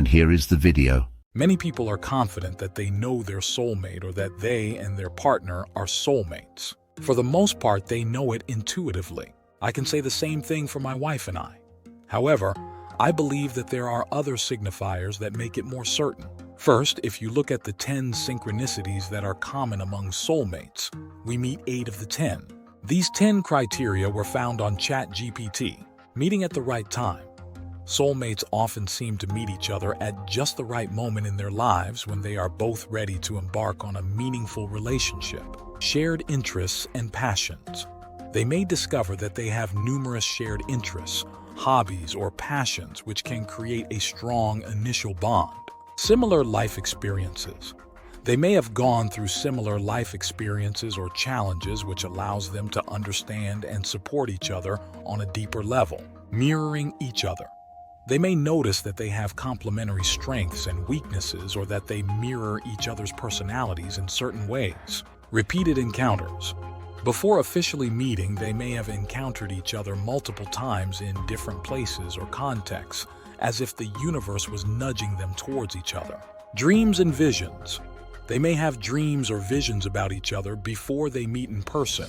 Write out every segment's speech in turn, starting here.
And here is the video. Many people are confident that they know their soulmate or that they and their partner are soulmates. For the most part, they know it intuitively. I can say the same thing for my wife and I. However, I believe that there are other signifiers that make it more certain. First, if you look at the 10 synchronicities that are common among soulmates, we meet 8 of the 10. These 10 criteria were found on ChatGPT. Meeting at the right time. Soulmates often seem to meet each other at just the right moment in their lives when they are both ready to embark on a meaningful relationship. Shared interests and passions. They may discover that they have numerous shared interests, hobbies, or passions which can create a strong initial bond. Similar life experiences. They may have gone through similar life experiences or challenges which allows them to understand and support each other on a deeper level. Mirroring each other. They may notice that they have complementary strengths and weaknesses or that they mirror each other's personalities in certain ways. Repeated encounters. Before officially meeting, they may have encountered each other multiple times in different places or contexts, as if the universe was nudging them towards each other. Dreams and visions. They may have dreams or visions about each other before they meet in person,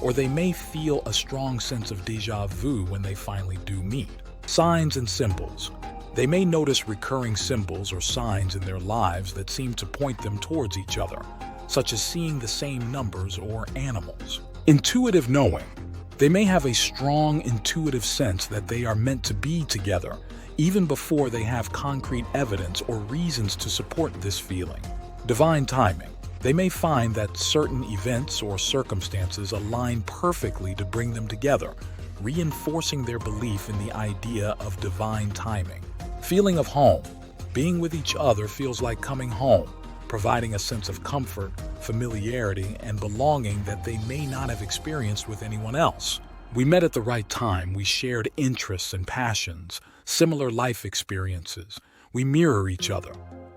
or they may feel a strong sense of déjà vu when they finally do meet. Signs and symbols. They may notice recurring symbols or signs in their lives that seem to point them towards each other, such as seeing the same numbers or animals. Intuitive knowing. They may have a strong intuitive sense that they are meant to be together, even before they have concrete evidence or reasons to support this feeling. Divine timing. They may find that certain events or circumstances align perfectly to bring them together, reinforcing their belief in the idea of divine timing. Feeling of home. Being with each other feels like coming home, providing a sense of comfort, familiarity, and belonging that they may not have experienced with anyone else. We met at the right time. We shared interests and passions, similar life experiences. We mirror each other.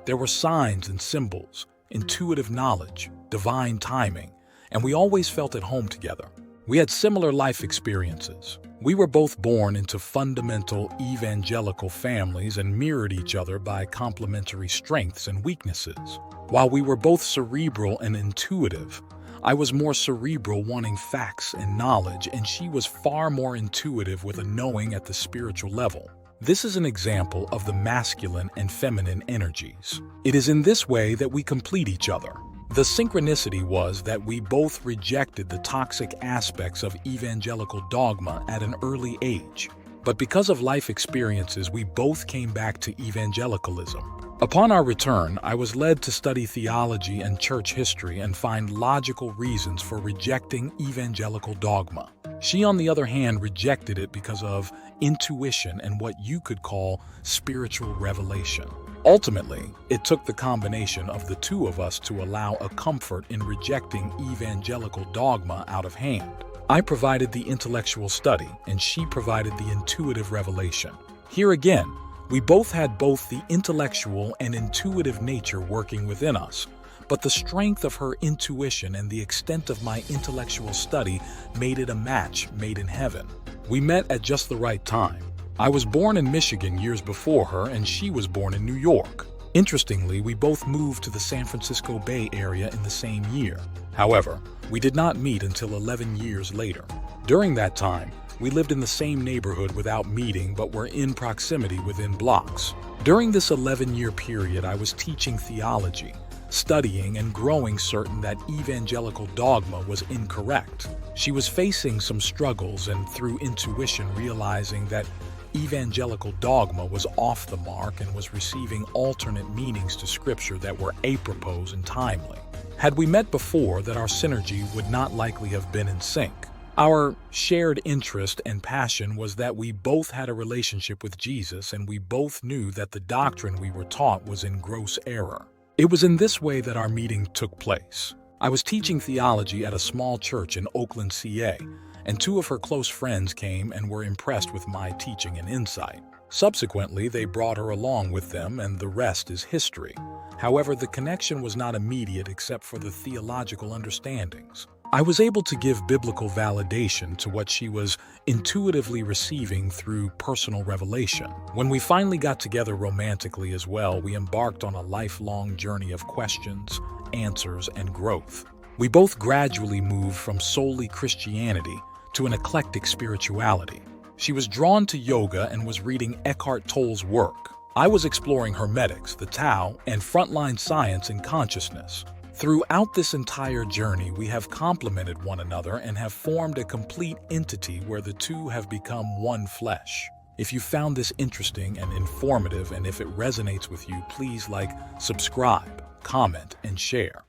There were signs and symbols, intuitive knowledge, divine timing, and we always felt at home together. We had similar life experiences. We were both born into fundamental evangelical families and mirrored each other by complementary strengths and weaknesses. While we were both cerebral and intuitive, I was more cerebral, wanting facts and knowledge, and she was far more intuitive with a knowing at the spiritual level. This is an example of the masculine and feminine energies. It is in this way that we complete each other. The synchronicity was that we both rejected the toxic aspects of evangelical dogma at an early age. But because of life experiences, we both came back to evangelicalism. Upon our return, I was led to study theology and church history and find logical reasons for rejecting evangelical dogma. She, on the other hand, rejected it because of intuition and what you could call spiritual revelation. Ultimately, it took the combination of the two of us to allow a comfort in rejecting evangelical dogma out of hand. I provided the intellectual study, and she provided the intuitive revelation. Here again, we both had both the intellectual and intuitive nature working within us, but the strength of her intuition and the extent of my intellectual study made it a match made in heaven. We met at just the right time. I was born in Michigan years before her, and she was born in New York. Interestingly, we both moved to the San Francisco Bay Area in the same year. However, we did not meet until 11 years later. During that time, we lived in the same neighborhood without meeting, but were in proximity within blocks. During this 11-year period, I was teaching theology, studying and growing certain that evangelical dogma was incorrect. She was facing some struggles and through intuition realizing that evangelical dogma was off the mark and was receiving alternate meanings to scripture that were apropos and timely. Had we met before, that our synergy would not likely have been in sync. Our shared interest and passion was that we both had a relationship with Jesus, and we both knew that the doctrine we were taught was in gross error. It was in this way that our meeting took place. I was teaching theology at a small church in Oakland, CA, and two of her close friends came and were impressed with my teaching and insight. Subsequently, they brought her along with them, and the rest is history. However, the connection was not immediate except for the theological understandings. I was able to give biblical validation to what she was intuitively receiving through personal revelation. When we finally got together romantically as well, we embarked on a lifelong journey of questions, answers, and growth. We both gradually moved from solely Christianity to an eclectic spirituality. She was drawn to yoga and was reading Eckhart Tolle's work. I was exploring Hermetics, the Tao, and frontline science and consciousness. Throughout this entire journey, we have complemented one another and have formed a complete entity where the two have become one flesh. If you found this interesting and informative, and if it resonates with you, please like, subscribe, comment, and share.